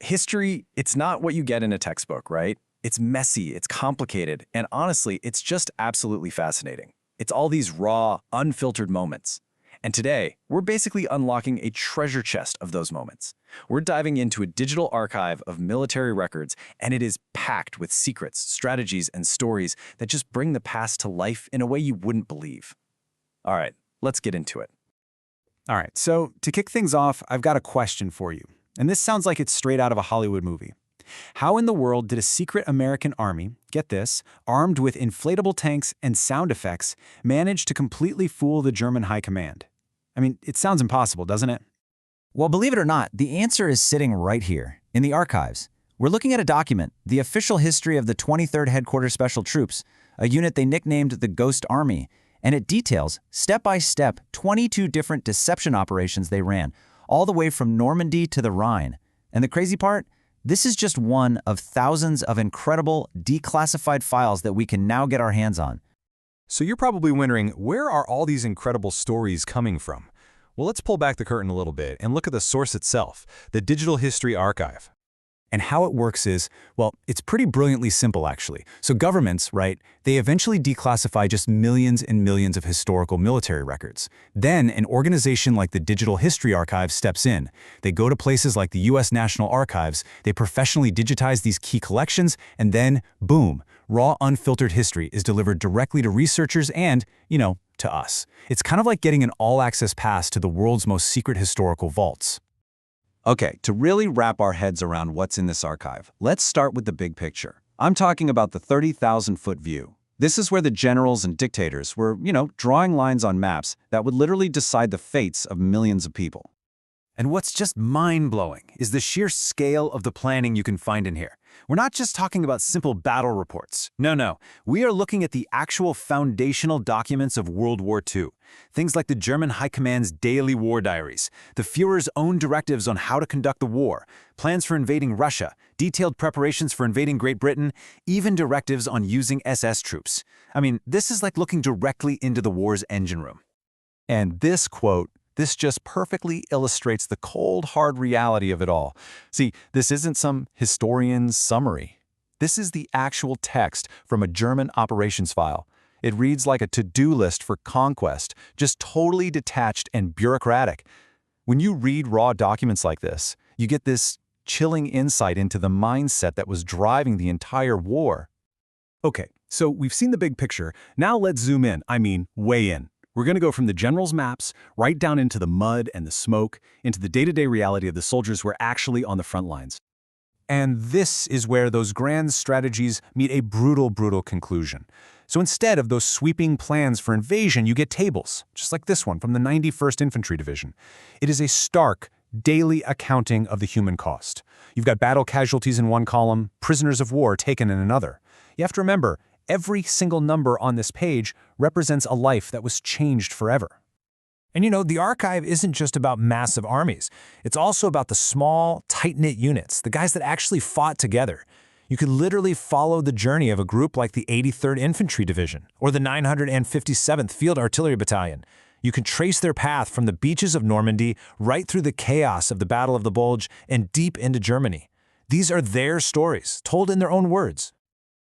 History, it's not what you get in a textbook, right? It's messy, it's complicated, and honestly, it's just absolutely fascinating. It's all these raw, unfiltered moments. And today, we're basically unlocking a treasure chest of those moments. We're diving into a digital archive of military records, and it is packed with secrets, strategies, and stories that just bring the past to life in a way you wouldn't believe. All right, let's get into it. All right, so to kick things off, I've got a question for you. And this sounds like it's straight out of a Hollywood movie. How in the world did a secret American army, get this, armed with inflatable tanks and sound effects, manage to completely fool the German high command? I mean, it sounds impossible, doesn't it? Well, believe it or not, the answer is sitting right here, in the archives. We're looking at a document, the official history of the 23rd Headquarters Special Troops, a unit they nicknamed the Ghost Army, and it details, step by step, 22 different deception operations they ran, all the way from Normandy to the Rhine. And the crazy part? This is just one of thousands of incredible, declassified files that we can now get our hands on. So you're probably wondering, where are all these incredible stories coming from? Well, let's pull back the curtain a little bit and look at the source itself, the Digital History Archive. And how it works is, well, it's pretty brilliantly simple, actually. So governments, right, they eventually declassify just millions and millions of historical military records. Then an organization like the Digital History Archive steps in. They go to places like the U.S. National Archives, they professionally digitize these key collections, and then, boom, raw, unfiltered history is delivered directly to researchers and, to us. It's kind of like getting an all-access pass to the world's most secret historical vaults. Okay, to really wrap our heads around what's in this archive, let's start with the big picture. I'm talking about the 30,000-foot view. This is where the generals and dictators were, drawing lines on maps that would literally decide the fates of millions of people. And what's just mind-blowing is the sheer scale of the planning you can find in here. We're not just talking about simple battle reports. No. We are looking at the actual foundational documents of World War II. Things like the German High Command's daily war diaries, the Führer's own directives on how to conduct the war, plans for invading Russia, detailed preparations for invading Great Britain, even directives on using SS troops. I mean, this is like looking directly into the war's engine room. And this quote, this just perfectly illustrates the cold, hard reality of it all. See, this isn't some historian's summary. This is the actual text from a German operations file. It reads like a to-do list for conquest, just totally detached and bureaucratic. When you read raw documents like this, you get this chilling insight into the mindset that was driving the entire war. Okay, so we've seen the big picture. Now let's zoom in, way in. We're going to go from the general's maps right down into the mud and the smoke, into the day-to-day reality of the soldiers who are actually on the front lines. And this is where those grand strategies meet a brutal, brutal conclusion. So instead of those sweeping plans for invasion, you get tables, just like this one from the 91st Infantry Division. It is a stark, daily accounting of the human cost. You've got battle casualties in one column, prisoners of war taken in another. You have to remember, every single number on this page represents a life that was changed forever. And the archive isn't just about massive armies. It's also about the small, tight-knit units, the guys that actually fought together. You could literally follow the journey of a group like the 83rd Infantry Division or the 957th Field Artillery Battalion. You can trace their path from the beaches of Normandy right through the chaos of the Battle of the Bulge and deep into Germany. These are their stories, told in their own words.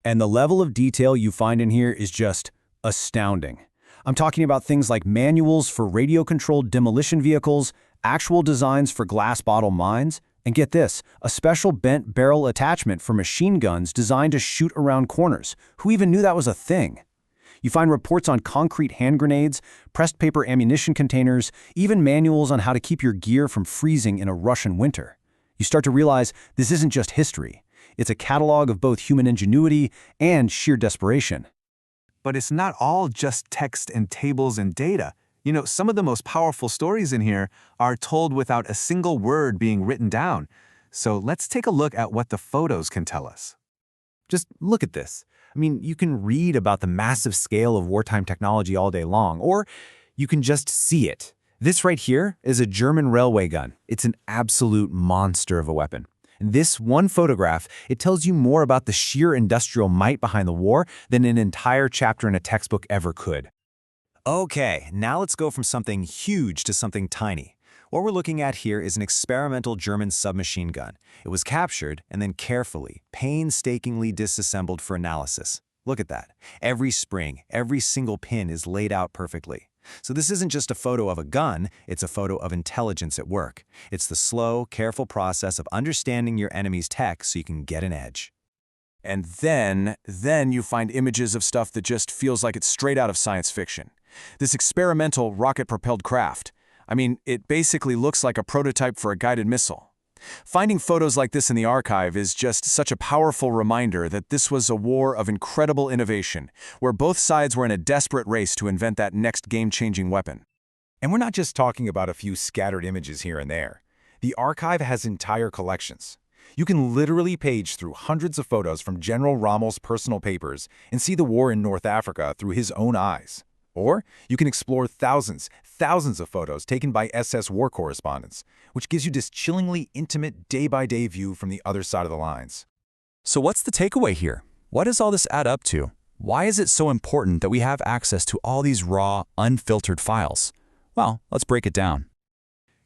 And the level of detail you find in here is just astounding. I'm talking about things like manuals for radio-controlled demolition vehicles, actual designs for glass bottle mines, and get this, a special bent barrel attachment for machine guns designed to shoot around corners. Who even knew that was a thing? You find reports on concrete hand grenades, pressed paper ammunition containers, even manuals on how to keep your gear from freezing in a Russian winter. You start to realize this isn't just history. It's a catalog of both human ingenuity and sheer desperation. But it's not all just text and tables and data. Some of the most powerful stories in here are told without a single word being written down. So let's take a look at what the photos can tell us. Just look at this. You can read about the massive scale of wartime technology all day long, or you can just see it. This right here is a German railway gun. It's an absolute monster of a weapon. And this one photograph, it tells you more about the sheer industrial might behind the war than an entire chapter in a textbook ever could. Okay, now let's go from something huge to something tiny. What we're looking at here is an experimental German submachine gun. It was captured and then carefully, painstakingly disassembled for analysis. Look at that. Every spring, every single pin is laid out perfectly. So this isn't just a photo of a gun, it's a photo of intelligence at work. It's the slow, careful process of understanding your enemy's tech so you can get an edge. And then you find images of stuff that just feels like it's straight out of science fiction. This experimental rocket-propelled craft. I mean, it basically looks like a prototype for a guided missile. Finding photos like this in the archive is just such a powerful reminder that this was a war of incredible innovation, where both sides were in a desperate race to invent that next game-changing weapon. And we're not just talking about a few scattered images here and there. The archive has entire collections. You can literally page through hundreds of photos from General Rommel's personal papers and see the war in North Africa through his own eyes. Or you can explore thousands of photos taken by SS war correspondents, which gives you this chillingly intimate day-by-day view from the other side of the lines. So what's the takeaway here? What does all this add up to? Why is it so important that we have access to all these raw, unfiltered files? Well, let's break it down.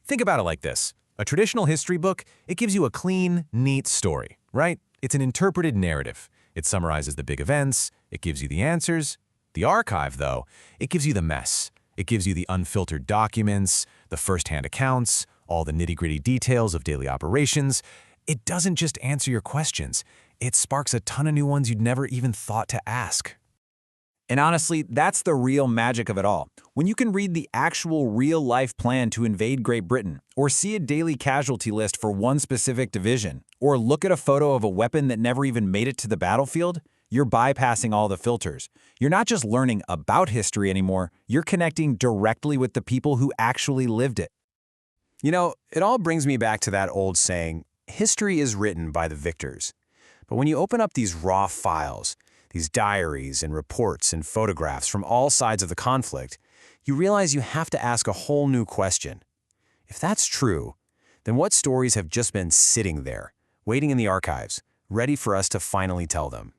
Think about it like this. A traditional history book, it gives you a clean, neat story, right? It's an interpreted narrative. It summarizes the big events, it gives you the answers. The archive, though, it gives you the mess. It gives you the unfiltered documents, the first-hand accounts, all the nitty-gritty details of daily operations. It doesn't just answer your questions. It sparks a ton of new ones you'd never even thought to ask. And honestly, that's the real magic of it all. When you can read the actual real-life plan to invade Great Britain, or see a daily casualty list for one specific division, or look at a photo of a weapon that never even made it to the battlefield, you're bypassing all the filters. You're not just learning about history anymore, you're connecting directly with the people who actually lived it. You know, it all brings me back to that old saying, history is written by the victors. But when you open up these raw files, these diaries and reports and photographs from all sides of the conflict, you realize you have to ask a whole new question. If that's true, then what stories have just been sitting there, waiting in the archives, ready for us to finally tell them?